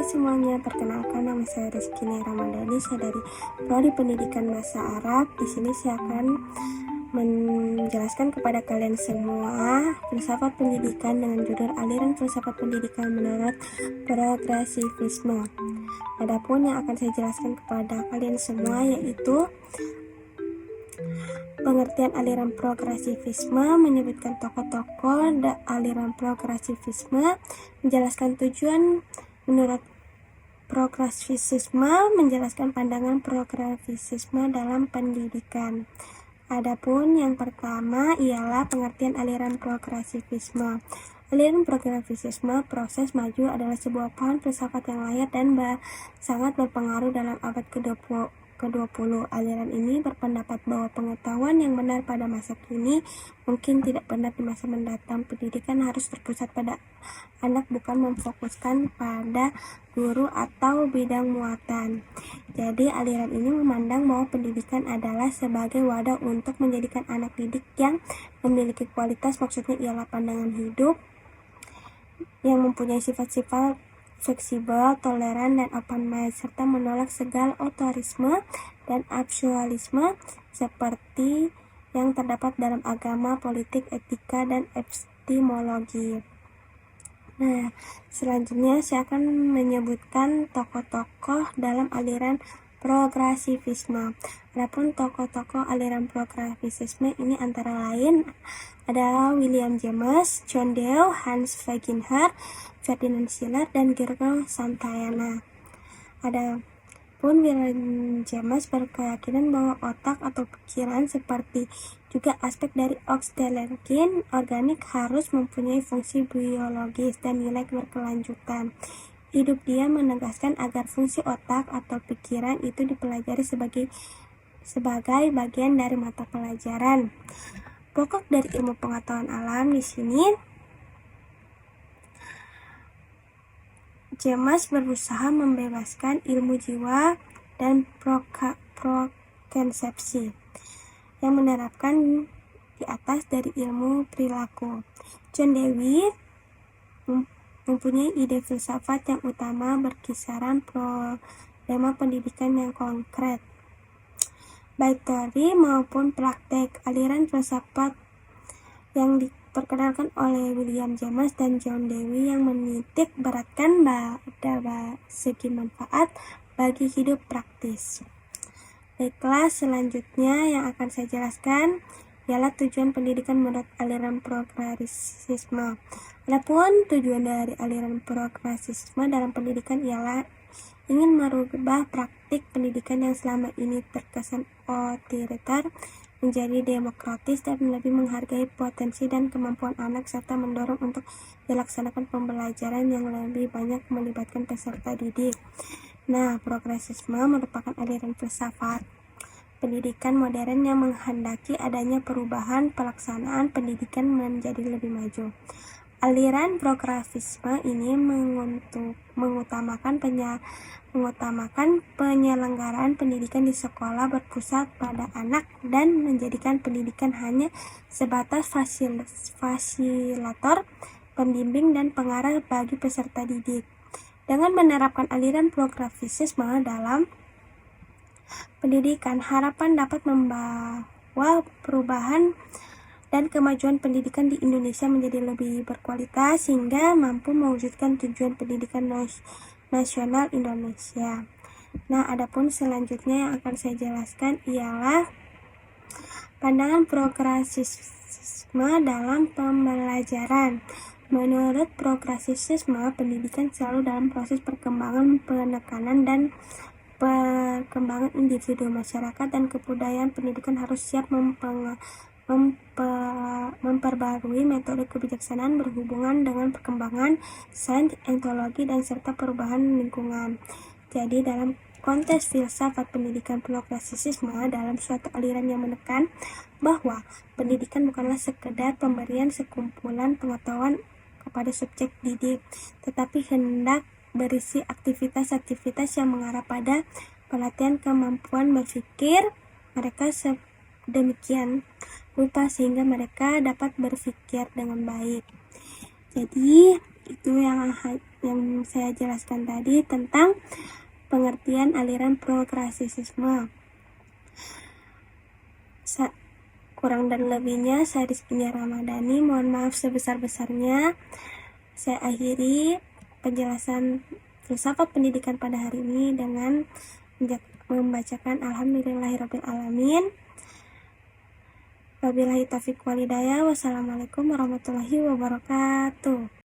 semuanya, perkenalkan nama saya Rizky Ramadhani, saya dari Prodi Pendidikan Bahasa Arab. Di sini saya akan menjelaskan kepada kalian semua filsafat pendidikan dengan judul aliran filsafat pendidikan menurut progresivisme. Adapun yang akan saya jelaskan kepada kalian semua yaitu pengertian aliran progresivisme, menyebutkan tokoh-tokoh aliran progresivisme, menjelaskan tujuan menurut progresivisme, menjelaskan pandangan progresivisme dalam pendidikan. Adapun yang pertama ialah pengertian aliran progresivisme. Aliran progresivisme, proses maju, adalah sebuah pohon filsafat yang lahir dan sangat berpengaruh dalam abad ke-20. Aliran ini berpendapat bahwa pengetahuan yang benar pada masa kini mungkin tidak benar di masa mendatang. Pendidikan harus terpusat pada anak, bukan memfokuskan pada guru atau bidang muatan. Jadi aliran ini memandang bahwa pendidikan adalah sebagai wadah untuk menjadikan anak didik yang memiliki kualitas, maksudnya ialah pandangan hidup yang mempunyai sifat-sifat fleksibel, toleran, dan open mind, serta menolak segala otorisme dan absolutisme seperti yang terdapat dalam agama, politik, etika, dan epistemologi. Nah, selanjutnya saya akan menyebutkan tokoh-tokoh dalam aliran progresivisme. Adapun tokoh-tokoh aliran progresivisme ini antara lain adalah William James, John Dewey, Hans Wegener, Ferdinand Schiller, dan Georg Santayana. Adapun William James berkeyakinan bahwa otak atau pikiran seperti juga aspek dari oksigen organik harus mempunyai fungsi biologis dan nilai berkelanjutan hidup. Dia menegaskan agar fungsi otak atau pikiran itu dipelajari sebagai bagian dari mata pelajaran pokok dari ilmu pengetahuan alam. Di sini James berusaha membebaskan ilmu jiwa dan prokonsepsi yang menerapkan di atas dari ilmu perilaku. John Dewey mempunyai ide filsafat yang utama berkisaran problema pendidikan yang konkret, baik teori maupun praktek. Aliran filsafat yang diperkenalkan oleh William James dan John Dewey yang menitik beratkan pada segi manfaat bagi hidup praktis. Baiklah, selanjutnya yang akan saya jelaskan ialah tujuan pendidikan menurut aliran progresivisme. Adapun tujuan dari aliran progresivisme dalam pendidikan ialah ingin merubah praktik pendidikan yang selama ini terkesan otoriter menjadi demokratis dan lebih menghargai potensi dan kemampuan anak, serta mendorong untuk dilaksanakan pembelajaran yang lebih banyak melibatkan peserta didik. Nah, progresisme merupakan aliran filsafat pendidikan modern yang menghendaki adanya perubahan pelaksanaan pendidikan menjadi lebih maju. Aliran progresisme ini mengutamakan penyelenggaraan pendidikan di sekolah berpusat pada anak dan menjadikan pendidikan hanya sebatas fasilitator, pembimbing, dan pengarah bagi peserta didik. Dengan menerapkan aliran progresisme dalam pendidikan, harapan dapat membawa perubahan dan kemajuan pendidikan di Indonesia menjadi lebih berkualitas sehingga mampu mewujudkan tujuan pendidikan nasional Indonesia. Nah, adapun selanjutnya yang akan saya jelaskan ialah pandangan progresisme dalam pembelajaran. Menurut progresisme, pendidikan selalu dalam proses perkembangan, penekanan, dan perkembangan individu, masyarakat, dan kebudayaan. Pendidikan harus siap memperbarui metode kebijaksanaan berhubungan dengan perkembangan sains, teknologi, dan serta perubahan lingkungan. Jadi dalam konteks filsafat pendidikan progresisme dalam suatu aliran yang menekan bahwa pendidikan bukanlah sekedar pemberian sekumpulan pengetahuan kepada subjek didik, tetapi hendak berisi aktivitas-aktivitas yang mengarah pada pelatihan kemampuan berpikir mereka sedemikian rupa sehingga mereka dapat berpikir dengan baik. Jadi itu yang yang saya jelaskan tadi tentang pengertian aliran progresisme. Kurang dan lebihnya saya Rizky Ramadhani, mohon maaf sebesar-besarnya. Saya akhiri penjelasan filsafat pendidikan pada hari ini dengan membacakan Alhamdulillahirabbil alamin. Wabillahi taufiq wal hidayah. Wassalamualaikum warahmatullahi wabarakatuh.